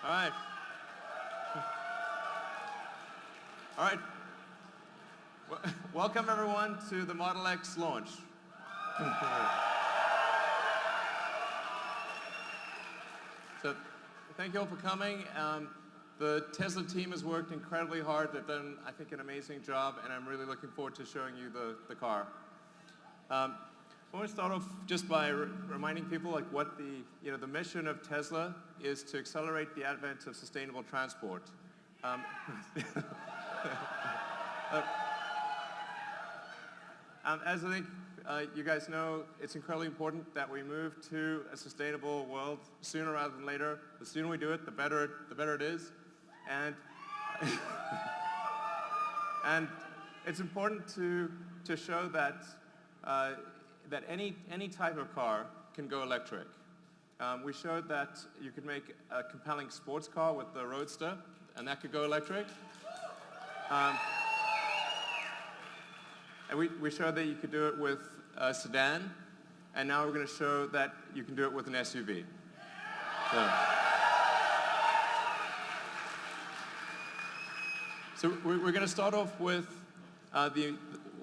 All right. All right. Welcome, everyone, to the Model X launch. So, thank you all for coming. The Tesla team has worked incredibly hard. They've done, I think, an amazing job, and I'm really looking forward to showing you the car. I want to start off just by reminding people like what the mission of Tesla is to accelerate the advent of sustainable transport. As I think you guys know, it's incredibly important that we move to a sustainable world sooner rather than later. The sooner we do it, the better it is. And and it's important to show that that any type of car can go electric. We showed that you could make a compelling sports car with the Roadster, and that could go electric. And we showed that you could do it with a sedan, and now we're going to show that you can do it with an SUV. So we're going to start off with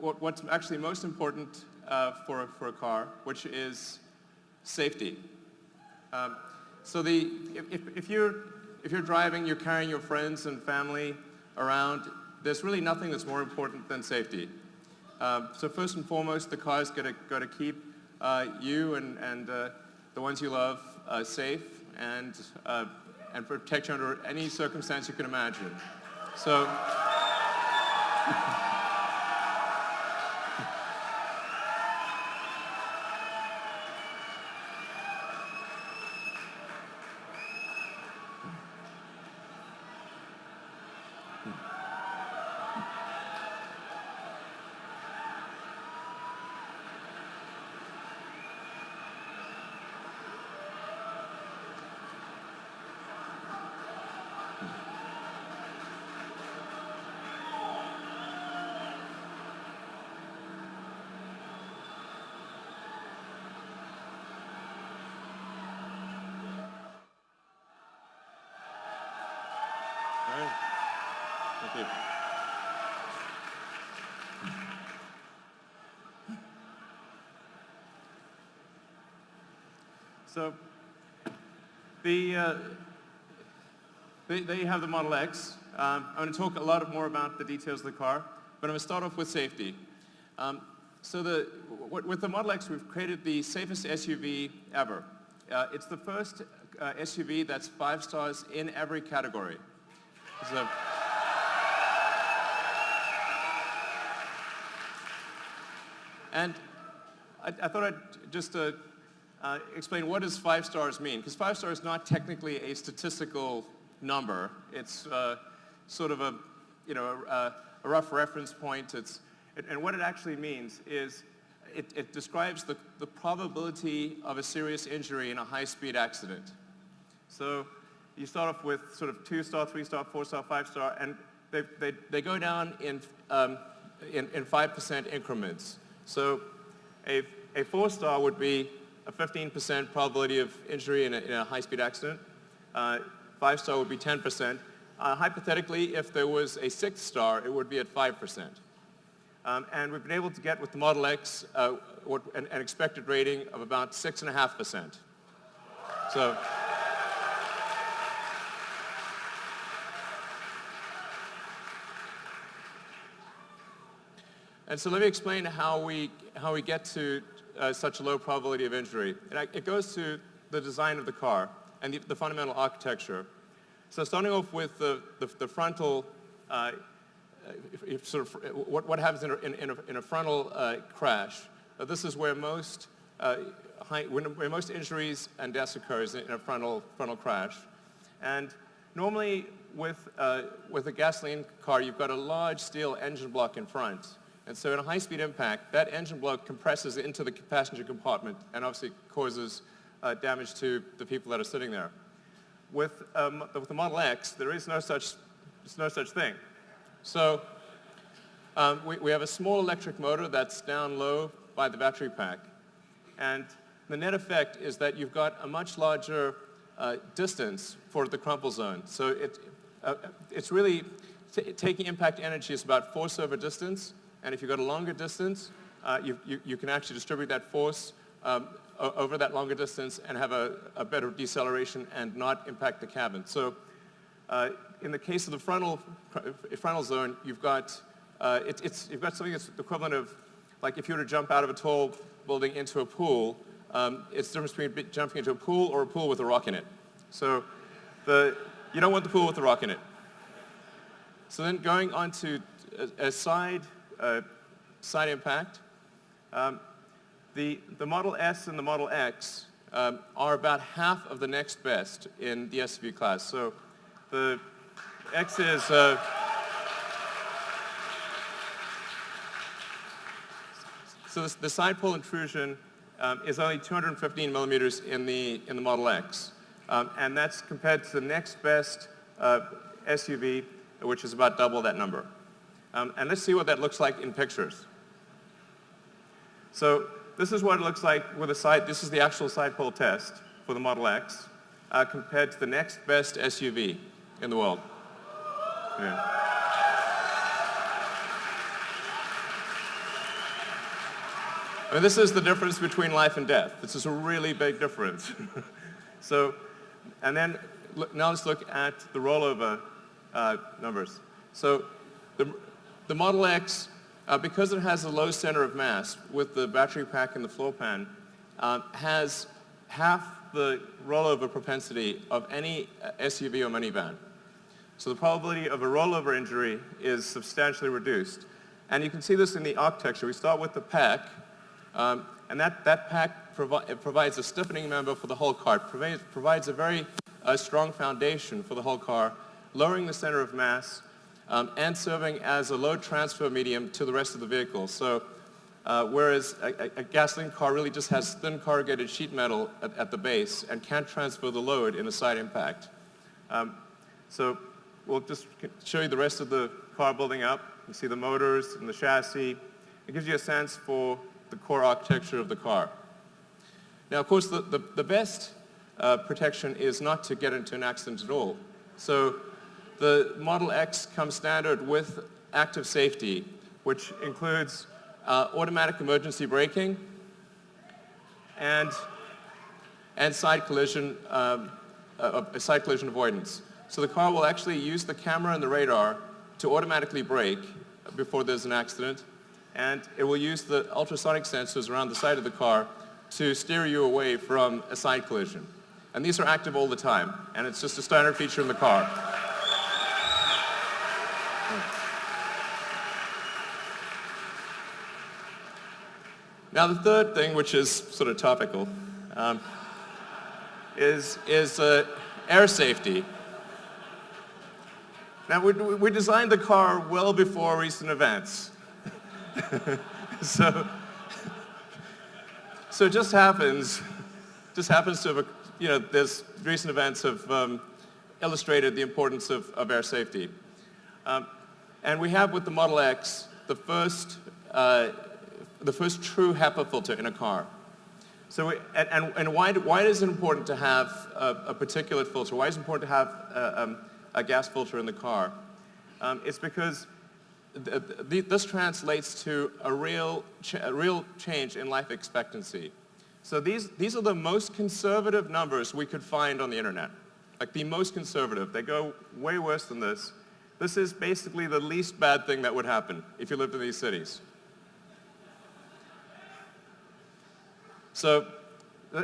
what's actually most important for a car, which is safety. So if you're driving, you're carrying your friends and family around, there's really nothing that's more important than safety. So first and foremost, the car's got to keep you and the ones you love safe and protect you under any circumstance you can imagine. So. Thank you. So, there you have the Model X. I'm going to talk a lot more about the details of the car, but I'm going to start off with safety. With the Model X, we've created the safest SUV ever. It's the first SUV that's 5 stars in every category. So, and I thought I'd just explain what does 5 stars mean, because 5 stars is not technically a statistical number. It's sort of a rough reference point. And what it actually means is it describes the probability of a serious injury in a high-speed accident. So you start off with sort of 2-star, 3-star, 4-star, 5-star, and they go down in 5% increments. So a 4-star would be a 15% probability of injury in a high-speed accident. 5-star would be 10%. Hypothetically, if there was a 6th star, it would be at 5%. And we've been able to get with the Model X an expected rating of about 6.5%. So. And so let me explain how we get to such a low probability of injury. It goes to the design of the car and the fundamental architecture. So starting off with the frontal, what happens in a frontal crash. This is where most injuries and deaths occurs in a frontal crash. And normally with a gasoline car, you've got a large steel engine block in front. And so in a high-speed impact, that engine block compresses into the passenger compartment and obviously causes damage to the people that are sitting there. With the Model X, there is no such thing. So we have a small electric motor that's down low by the battery pack. And the net effect is that you've got a much larger distance for the crumple zone. So it's really taking impact energy is about force over distance, and if you've got a longer distance, you can actually distribute that force over that longer distance and have a better deceleration and not impact the cabin. So in the case of the frontal zone, you've got something that's the equivalent of, like, if you were to jump out of a tall building into a pool, it's the difference between jumping into a pool or a pool with a rock in it. So you don't want the pool with the rock in it. So then going on to a side impact, the Model S and the Model X are about half of the next best in the SUV class. So the X is so the side pole intrusion is only 215 millimeters in the Model X, and that's compared to the next best SUV, which is about double that number. And let's see what that looks like in pictures. So this is what it looks like with this is the actual side pole test for the Model X compared to the next best SUV in the world. Yeah. I mean, this is the difference between life and death. This is a really big difference. So, and then now let's look at the rollover numbers. So the Model X, because it has a low center of mass with the battery pack and the floor pan, has half the rollover propensity of any SUV or minivan. So the probability of a rollover injury is substantially reduced. And you can see this in the architecture. We start with the pack, and that pack provides a stiffening member for the whole car. It provides a very strong foundation for the whole car, lowering the center of mass, and serving as a load transfer medium to the rest of the vehicle. So whereas a gasoline car really just has thin corrugated sheet metal at the base and can't transfer the load in a side impact. So we'll just show you the rest of the car building up. You see the motors and the chassis. It gives you a sense for the core architecture of the car. Now, of course, the best protection is not to get into an accident at all. So the Model X comes standard with active safety, which includes automatic emergency braking and side collision avoidance. So the car will actually use the camera and the radar to automatically brake before there's an accident, and it will use the ultrasonic sensors around the side of the car to steer you away from a side collision. And these are active all the time, and it's just a standard feature in the car. Now the third thing, which is sort of topical, is air safety. Now we designed the car well before recent events. So it just happens to have, there's recent events have illustrated the importance of air safety. And we have with the Model X the first true HEPA filter in a car. So why is it important to have a particulate filter? Why is it important to have a gas filter in the car? It's because this translates to a real change in life expectancy. So these are the most conservative numbers we could find on the internet, like the most conservative. They go way worse than this. This is basically the least bad thing that would happen if you lived in these cities. So,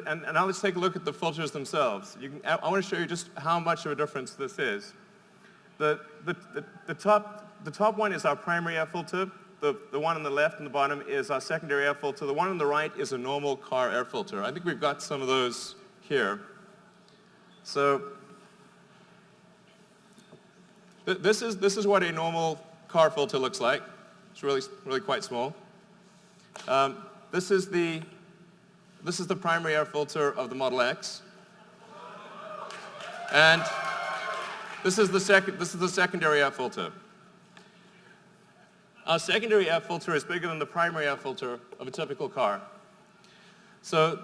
and now let's take a look at the filters themselves. I want to show you just how much of a difference this is. The top one is our primary air filter. The one on the left and the bottom is our secondary air filter. The one on the right is a normal car air filter. I think we've got some of those here. So this is what a normal car filter looks like. It's really quite small. This is the primary air filter of the Model X, and this is the secondary air filter. Our secondary air filter is bigger than the primary air filter of a typical car. So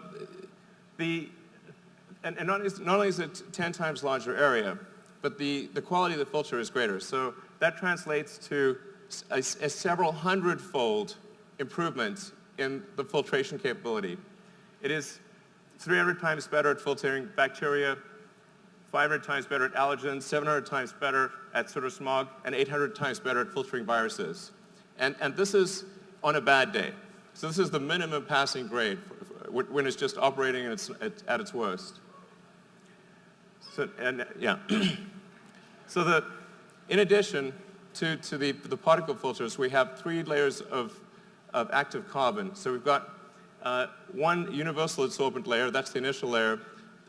and not only is it 10 times larger area, but the quality of the filter is greater. So that translates to a several hundred-fold improvement in the filtration capability. It is 300 times better at filtering bacteria, 500 times better at allergens, 700 times better at soot smog, and 800 times better at filtering viruses. And this is on a bad day. So this is the minimum passing grade when it's just operating at its worst. So, and yeah. So in addition to the particle filters, we have 3 layers of active carbon. So we've got one universal adsorbent layer, that's the initial layer.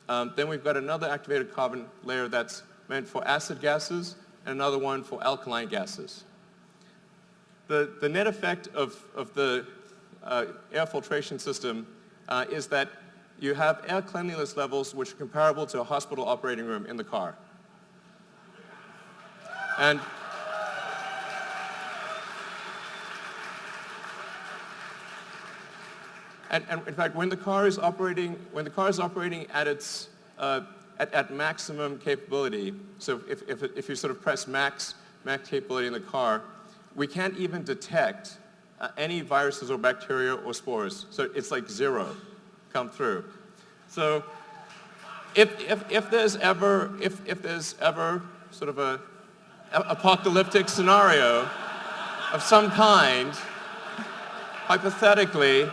Then we've got another activated carbon layer that's meant for acid gases, and another one for alkaline gases. The net effect of the air filtration system is that you have air cleanliness levels which are comparable to a hospital operating room in the car. And in fact, when the car is operating at its at maximum capability, so if you sort of press max capability in the car, we can't even detect any viruses or bacteria or spores. So it's like 0 come through. So if there's ever sort of a apocalyptic scenario of some kind, hypothetically,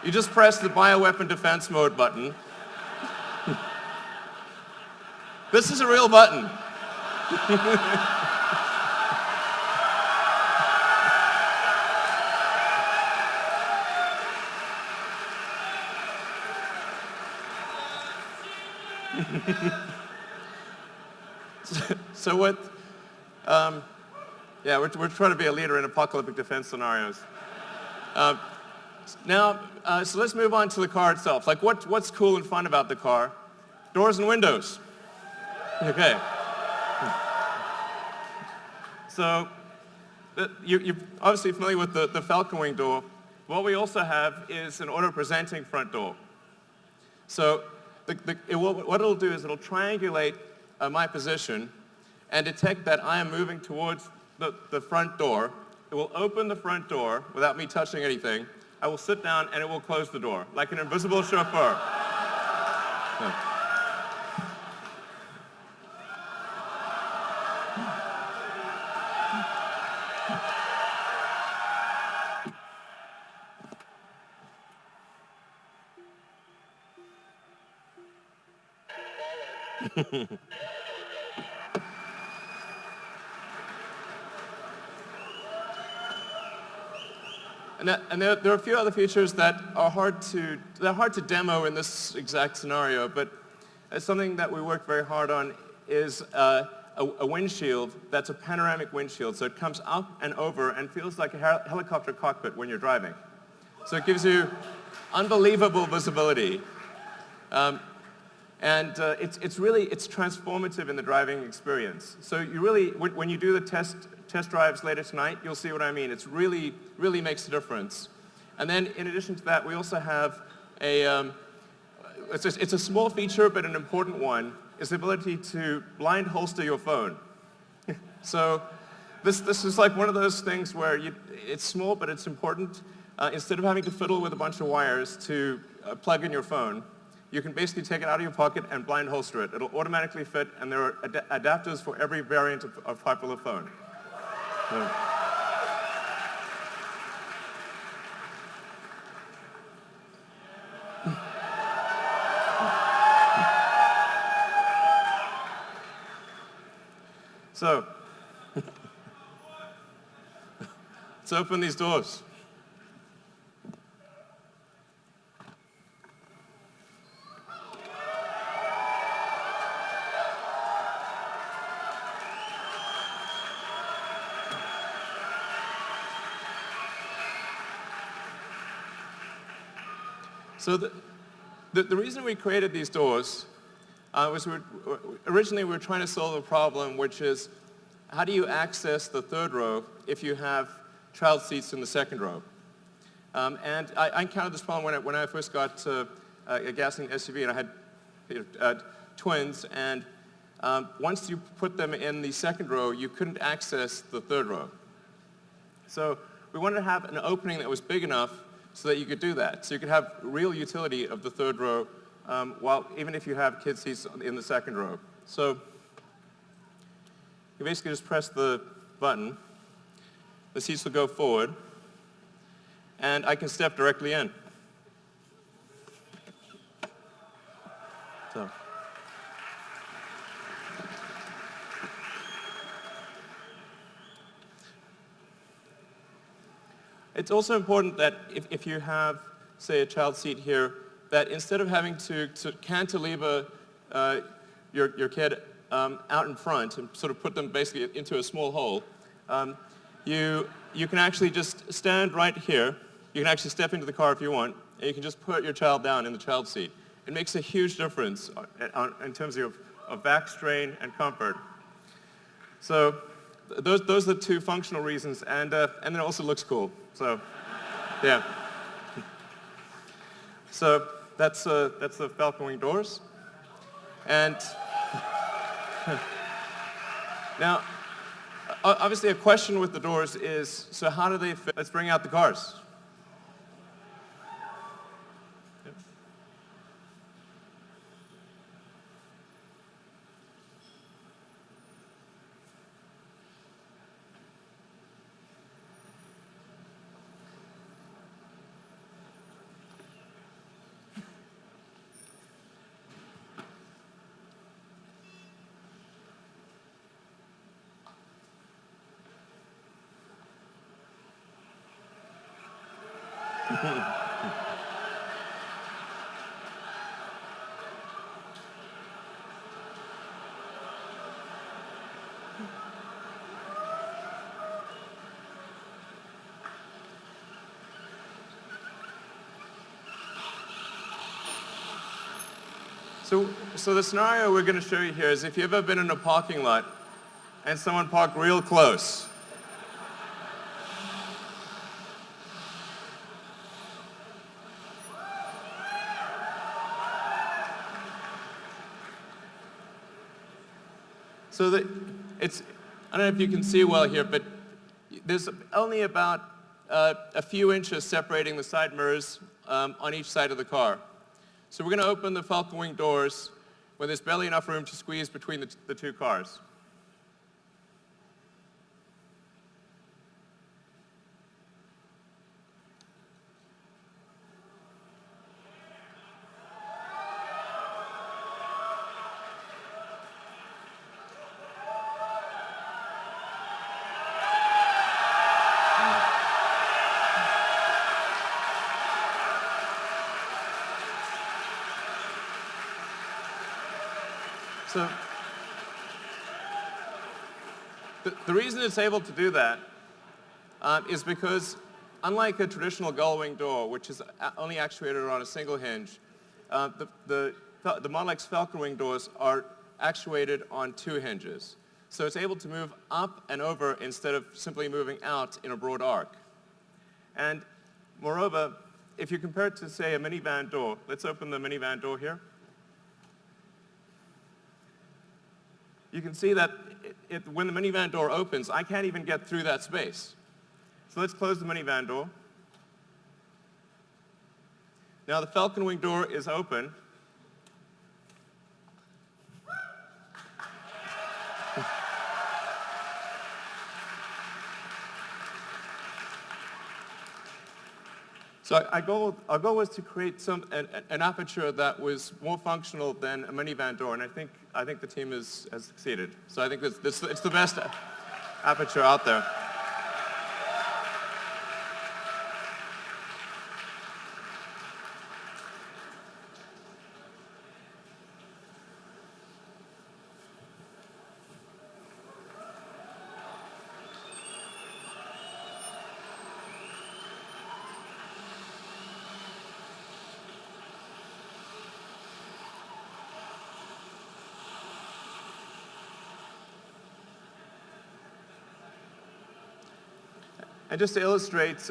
you just press the bioweapon defense mode button. This is a real button. So what, yeah, we're trying to be a leader in apocalyptic defense scenarios. Now, so let's move on to the car itself. Like, what's cool and fun about the car? Doors and windows. Okay. So, you're obviously familiar with the Falcon Wing door. What we also have is an auto-presenting front door. So, what it'll do is it'll triangulate my position and detect that I am moving towards the front door. It will open the front door without me touching anything. I will sit down and it will close the door, like an invisible chauffeur. And there are a few other features that are hard to demo in this exact scenario, but something that we worked very hard on is a windshield that's a panoramic windshield. So it comes up and over and feels like a helicopter cockpit when you're driving. So it gives you unbelievable visibility. And it's transformative in the driving experience. So you really, when you do the test drives later tonight, you'll see what I mean. It's really makes a difference. And then in addition to that, we also have it's a small feature, but an important one, is the ability to blind holster your phone. So this is like one of those things where it's small, but it's important. Instead of having to fiddle with a bunch of wires to plug in your phone, you can basically take it out of your pocket and blind holster it. It'll automatically fit, and there are adapters for every variant of popular phone. So, let's open these doors. So the reason we created these doors was originally we were trying to solve a problem, which is how do you access the third row if you have child seats in the second row? And I encountered this problem when I first got a gasoline SUV, and I had twins, and once you put them in the second row, you couldn't access the third row. So we wanted to have an opening that was big enough so that you could do that. So you could have real utility of the third row, even if you have kid seats in the second row. So you basically just press the button, the seats will go forward, and I can step directly in. So. It's also important that if you have, say, a child seat here, that instead of having to cantilever your kid out in front and sort of put them basically into a small hole, you can actually just stand right here. You can actually step into the car if you want, and you can just put your child down in the child seat. It makes a huge difference in terms of back strain and comfort. So those are the two functional reasons, and then it also looks cool. So, yeah. So that's the Falcon Wing doors, and now obviously a question with the doors is, so how do they fit? Let's bring out the cars. So the scenario we're going to show you here is if you've ever been in a parking lot and someone parked real close. So I don't know if you can see well here, but there's only about a few inches separating the side mirrors on each side of the car. So we're going to open the Falcon Wing doors when there's barely enough room to squeeze between the two cars. So the reason it's able to do that is because unlike a traditional gull-wing door, which is only actuated on a single hinge, the Model X Falcon Wing doors are actuated on two hinges. So it's able to move up and over instead of simply moving out in a broad arc. And moreover, if you compare it to, say, a minivan door, let's open the minivan door here. You can see that when the minivan door opens, I can't even get through that space. So let's close the minivan door. Now the Falcon Wing door is open. So our goal was to create an aperture that was more functional than a minivan door, and I think the team has succeeded. So I think it's the best aperture out there. And just to illustrate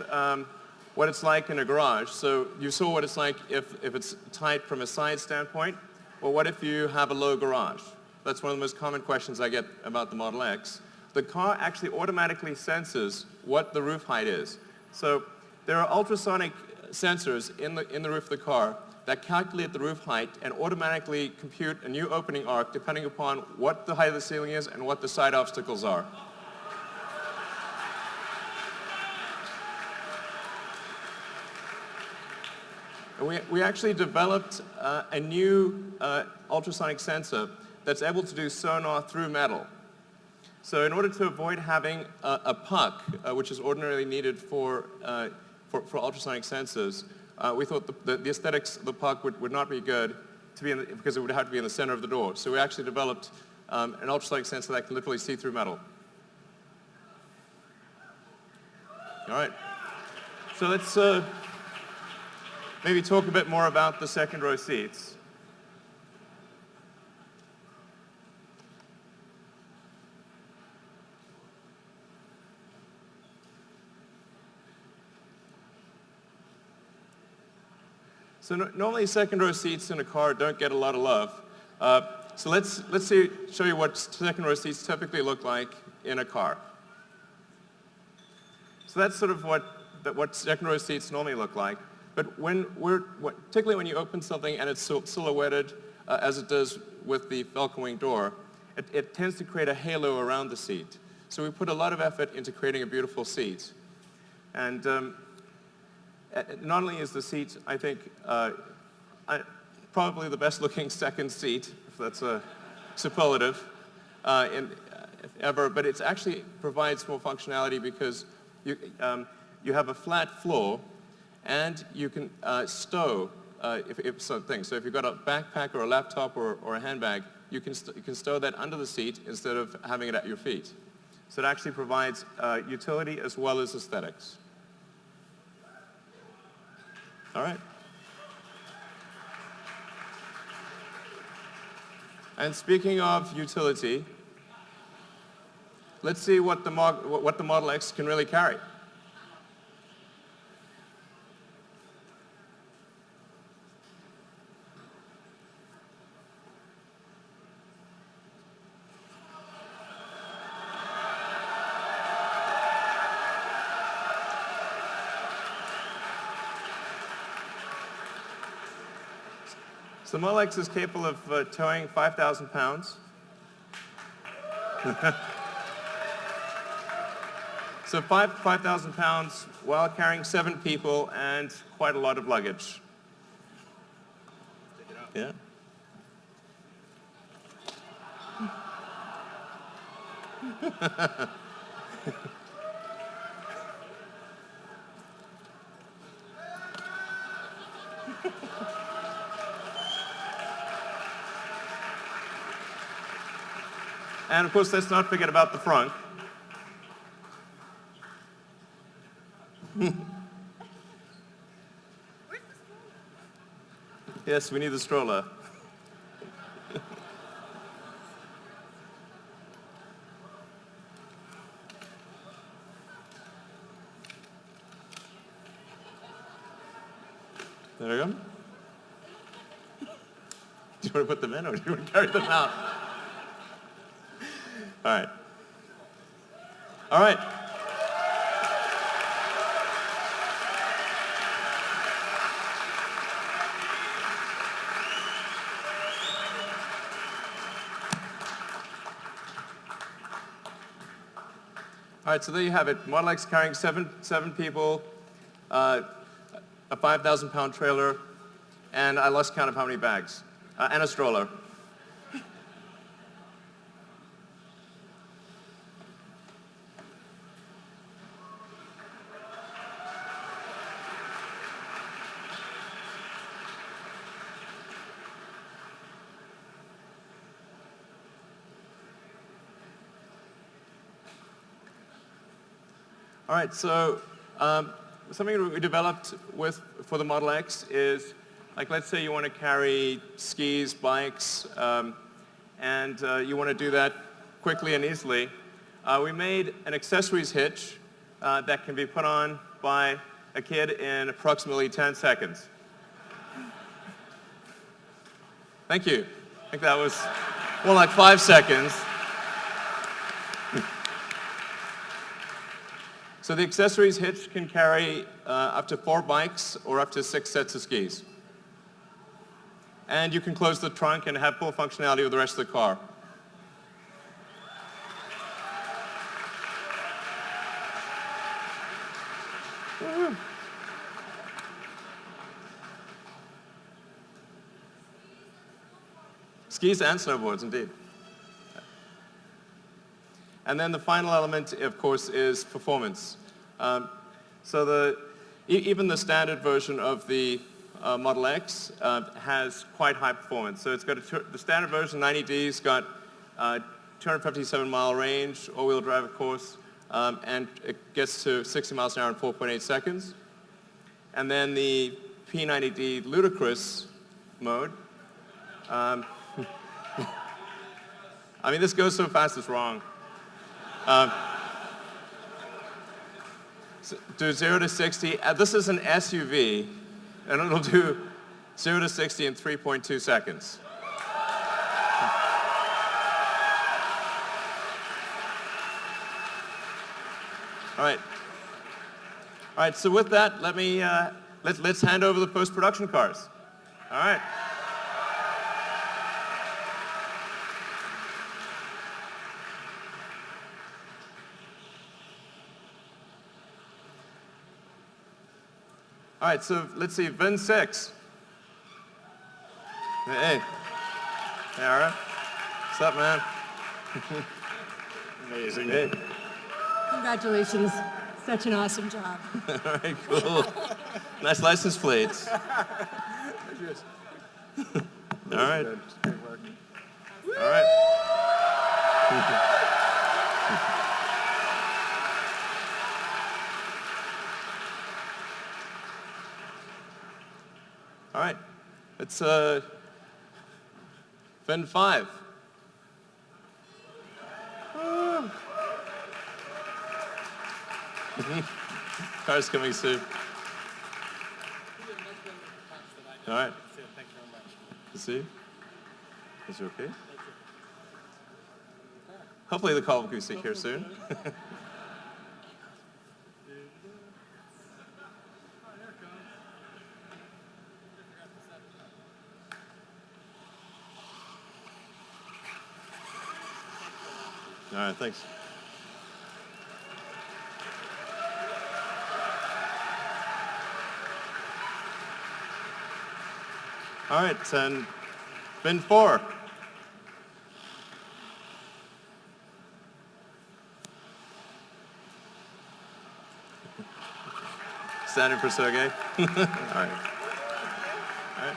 what it's like in a garage. So you saw what it's like if it's tight from a side standpoint. Well, what if you have a low garage? That's one of the most common questions I get about the Model X. The car actually automatically senses what the roof height is. So there are ultrasonic sensors in the roof of the car that calculate the roof height and automatically compute a new opening arc depending upon what the height of the ceiling is and what the side obstacles are. We actually developed a new ultrasonic sensor that's able to do sonar through metal. So in order to avoid having a puck, which is ordinarily needed for ultrasonic sensors, we thought the aesthetics of the puck would not be good because it would have to be in the center of the door. So we actually developed an ultrasonic sensor that can literally see through metal. All right. So let's maybe talk a bit more about the second row seats. So normally second row seats in a car don't get a lot of love. So let's show you what second row seats typically look like in a car. So that's sort of what second row seats normally look like. But particularly when you open something and it's silhouetted as it does with the Falcon Wing door, it tends to create a halo around the seat. So we put a lot of effort into creating a beautiful seat. And not only is the seat, I think, probably the best looking second seat, if that's a superlative, ever, but it actually provides more functionality because you have a flat floor and you can stow something. So if you've got a backpack or a laptop or a handbag, you can stow that under the seat instead of having it at your feet. So it actually provides utility as well as aesthetics. All right. And speaking of utility, let's see what the Model X can really carry. So the Model X is capable of towing 5,000 pounds. So 5,000 pounds while carrying 7 people and quite a lot of luggage. Yeah. And of course, let's not forget about the front. Yes, we need the stroller. There we go. Do you want to put them in or do you want to carry them out? All right. All right. All right, so there you have it. Model X carrying seven people, a 5,000-pound trailer, and I lost count of how many bags, and a stroller. All right, so something we developed for the Model X is, like, let's say you want to carry skis, bikes, and you want to do that quickly and easily. We made an accessories hitch that can be put on by a kid in approximately 10 seconds. Thank you. I think that was more like 5 seconds. So the accessories hitch can carry up to 4 bikes or up to 6 sets of skis. And you can close the trunk and have full functionality with the rest of the car. Woo. Skis and snowboards, indeed. And then the final element, of course, is performance. So even the standard version of the Model X has quite high performance. So it's got the standard version, 90D's, got 257-mile range, all-wheel drive, of course, and it gets to 60 miles an hour in 4.8 seconds. And then the P90D Ludicrous mode. I mean, this goes so fast it's wrong. So do 0 to 60. This is an SUV, and it'll do 0 to 60 in 3.2 seconds. All right. So with that, let me let's hand over the post-production cars. All right. All right, so let's see, VIN 6. Hey. Hey, Ara. What's up, man? Amazing. Hey. Congratulations. Such an awesome job. All right, cool. Nice license plates. All right. All right. All right, it's VIN 5. Car's coming soon. All right. Thank you very much. Good to see you. Is it okay? Hopefully the call will be here soon. All right, thanks. All right, and VIN 4. Standing for Sergey. All right. All right.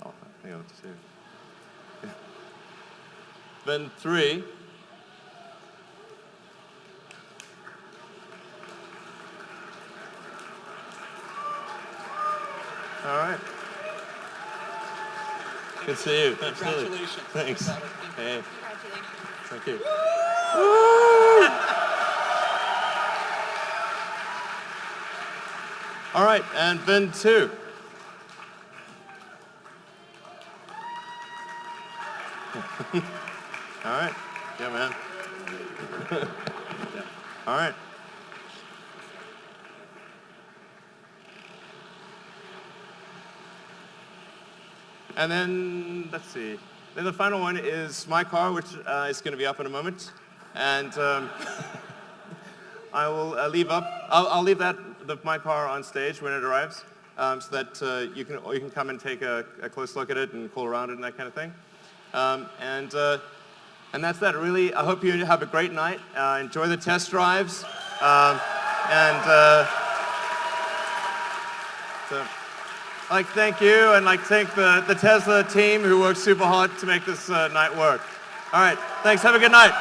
Oh, hang on, let's see. VIN 3. All right. Good to see you. Congratulations. Thanks. Hey. Thank you. All right, and VIN 2. All right. Yeah, man. All right. And then, let's see. Then the final one is my car, which is going to be up in a moment. And I will leave up. I'll leave my car on stage when it arrives, so that you can come and take a close look at it and pull around it and that kind of thing. And that's that. Really, I hope you have a great night. Enjoy the test drives. So, I'd like to thank you, and like thank the Tesla team who worked super hard to make this night work. All right, thanks. Have a good night.